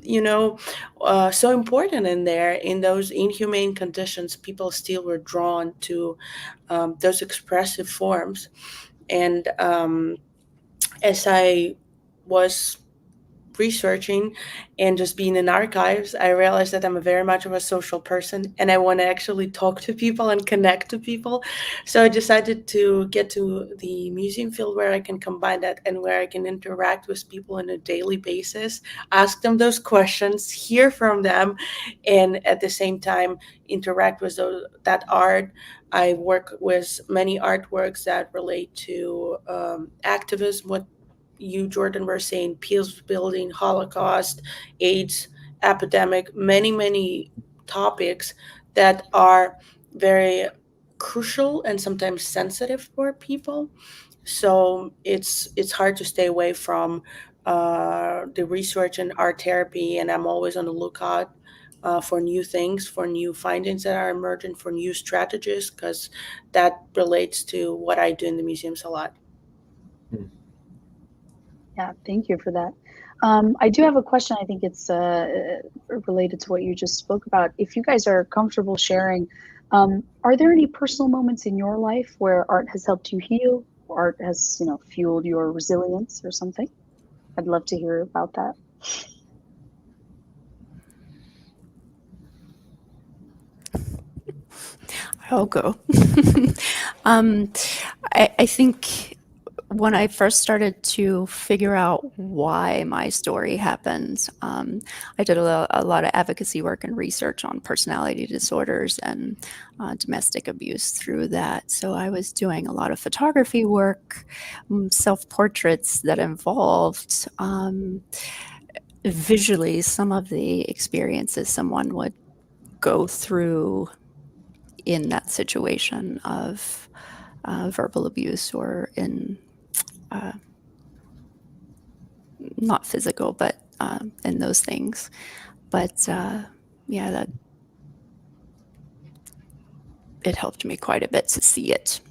so important in there. In those inhumane conditions, people still were drawn to those expressive forms. And as I was researching and just being in archives, I realized that I'm very much of a social person and I want to actually talk to people and connect to people. So I decided to get to the museum field where I can combine that and where I can interact with people on a daily basis, ask them those questions, hear from them, and at the same time interact with that art. I work with many artworks that relate to activism, what you, Jordan, were saying, peace building, Holocaust, AIDS, epidemic, many topics that are very crucial and sometimes sensitive for people. So it's hard to stay away from the research and art therapy, and I'm always on the lookout for new things, for new findings that are emerging, for new strategies, because that relates to what I do in the museums a lot. Yeah, thank you for that. I do have a question. I think it's related to what you just spoke about. If you guys are comfortable sharing, are there any personal moments in your life where art has helped you heal, or art has, fueled your resilience or something? I'd love to hear about that. I'll go. I think when I first started to figure out why my story happened, I did a lot of advocacy work and research on personality disorders and domestic abuse through that. So I was doing a lot of photography work, self-portraits that involved visually some of the experiences someone would go through in that situation of verbal abuse or in not physical, but in those things. But yeah, that it helped me quite a bit to see it.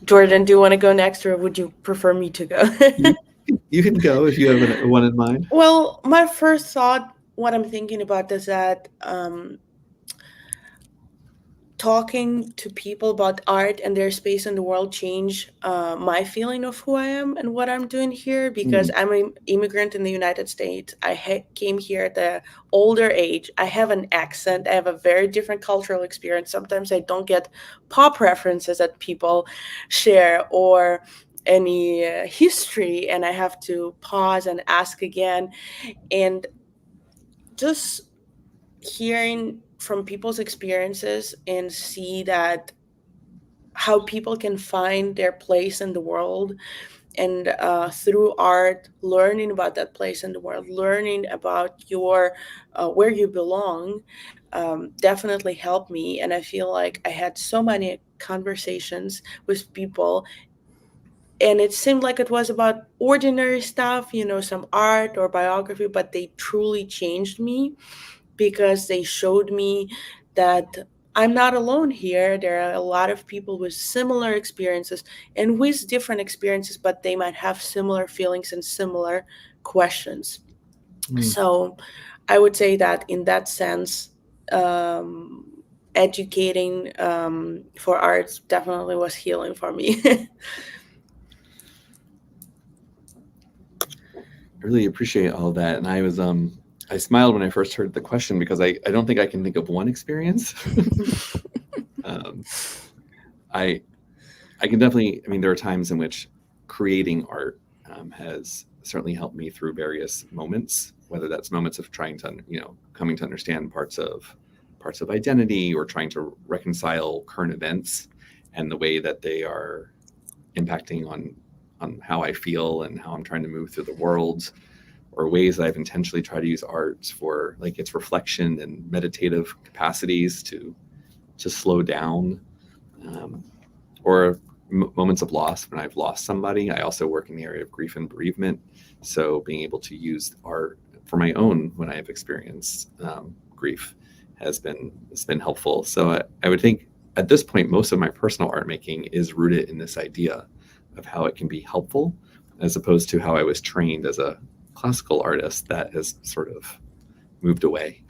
Jordan, do you want to go next, or would you prefer me to go? You can go if you have one in mind. Well, my first thought, what I'm thinking about is that talking to people about art and their space in the world changed my feeling of who I am and what I'm doing here, because I'm an immigrant in the United States. I came here at an older age. I have an accent. I have a very different cultural experience. Sometimes I don't get pop references that people share or any history, and I have to pause and ask again. And just hearing from people's experiences and see that how people can find their place in the world, and through art, learning about that place in the world, learning about your where you belong, definitely helped me. And I feel like I had so many conversations with people, and it seemed like it was about ordinary stuff, some art or biography, but they truly changed me, because they showed me that I'm not alone here. There are a lot of people with similar experiences and with different experiences, but they might have similar feelings and similar questions. So I would say that in that sense, educating for arts definitely was healing for me. I really appreciate all that. And I smiled when I first heard the question, because I don't think I can think of one experience. I can definitely, there are times in which creating art has certainly helped me through various moments, whether that's moments of trying to, coming to understand parts of identity, or trying to reconcile current events and the way that they are impacting on how I feel and how I'm trying to move through the world, or ways that I've intentionally tried to use art for like its reflection and meditative capacities to slow down, or moments of loss when I've lost somebody. I also work in the area of grief and bereavement, so being able to use art for my own when I have experienced grief has been helpful. So I would think at this point, most of my personal art making is rooted in this idea of how it can be helpful, as opposed to how I was trained as a classical artist that has sort of moved away.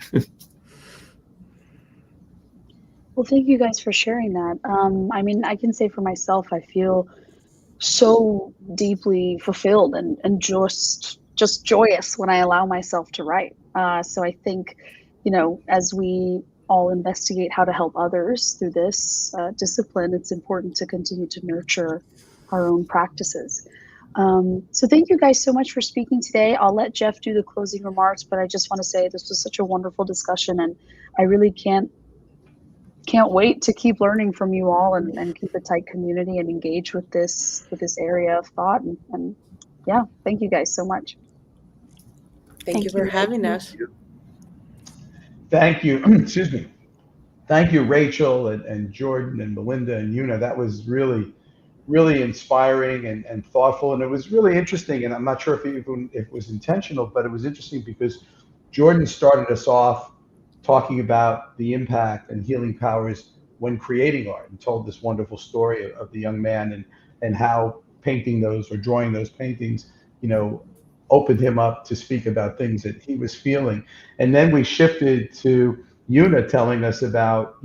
Well, thank you guys for sharing that. I can say for myself, I feel so deeply fulfilled and just joyous when I allow myself to write. So I think, as we all investigate how to help others through this discipline, it's important to continue to nurture our own practices. So thank you guys so much for speaking today. I'll let Jeff do the closing remarks, but I just want to say this was such a wonderful discussion, and I really can't wait to keep learning from you all and keep a tight community and engage with this area of thought. And yeah, thank you guys so much. Thank you for having us. Thank you. Excuse me. Thank you, Rachel and Jordan and Melinda and Yuna. That was really, really inspiring and thoughtful. And it was really interesting. And I'm not sure if it was intentional, but it was interesting because Jordan started us off talking about the impact and healing powers when creating art, and told this wonderful story of the young man and how painting those or drawing those paintings, opened him up to speak about things that he was feeling. And then we shifted to Yuna telling us about,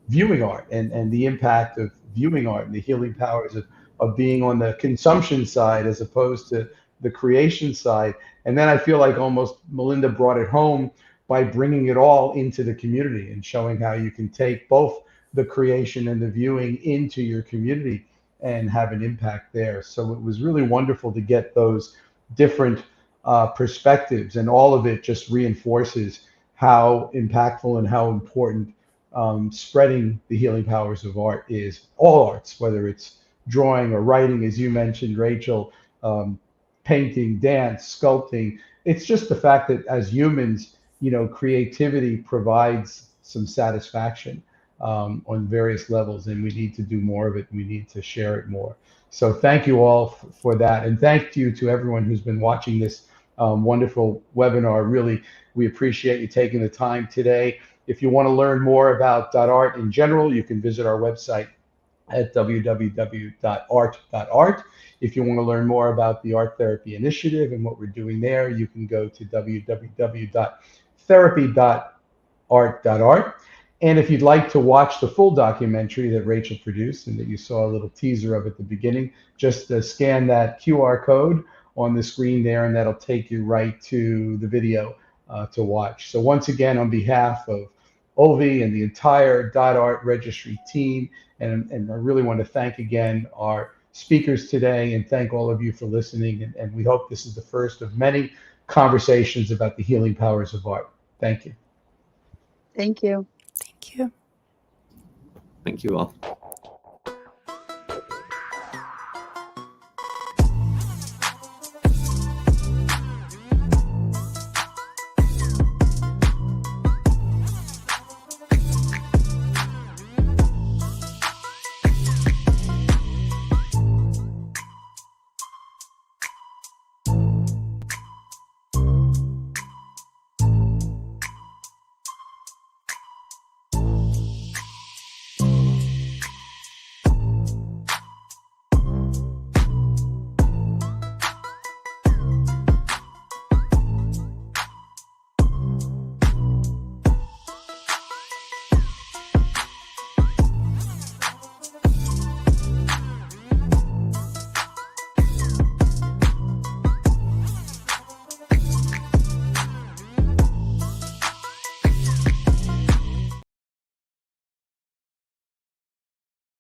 viewing art and the impact of viewing art and the healing powers of being on the consumption side as opposed to the creation side. And then I feel like almost Melinda brought it home by bringing it all into the community and showing how you can take both the creation and the viewing into your community and have an impact there. So it was really wonderful to get those different perspectives, and all of it just reinforces how impactful and how important spreading the healing powers of art is. All arts, whether it's drawing or writing, as you mentioned, Rachel, painting, dance, sculpting. It's just the fact that as humans, you know, creativity provides some satisfaction on various levels, and we need to do more of it. We need to share it more. So thank you all for that. And thank you to everyone who's been watching this wonderful webinar. Really, we appreciate you taking the time today. If you want to learn more about DotArt in general, you can visit our website at www.art.art. If you want to learn more about the Art Therapy Initiative and what we're doing there, you can go to www.therapy.art.art. And if you'd like to watch the full documentary that Rachel produced and that you saw a little teaser of at the beginning, just scan that QR code on the screen there, and that'll take you right to the video to watch. So once again, on behalf of Ovi and the entire DotArt registry team, and I really want to thank again our speakers today and thank all of you for listening. And we hope this is the first of many conversations about the healing powers of art. Thank you. Thank you. Thank you. Thank you all.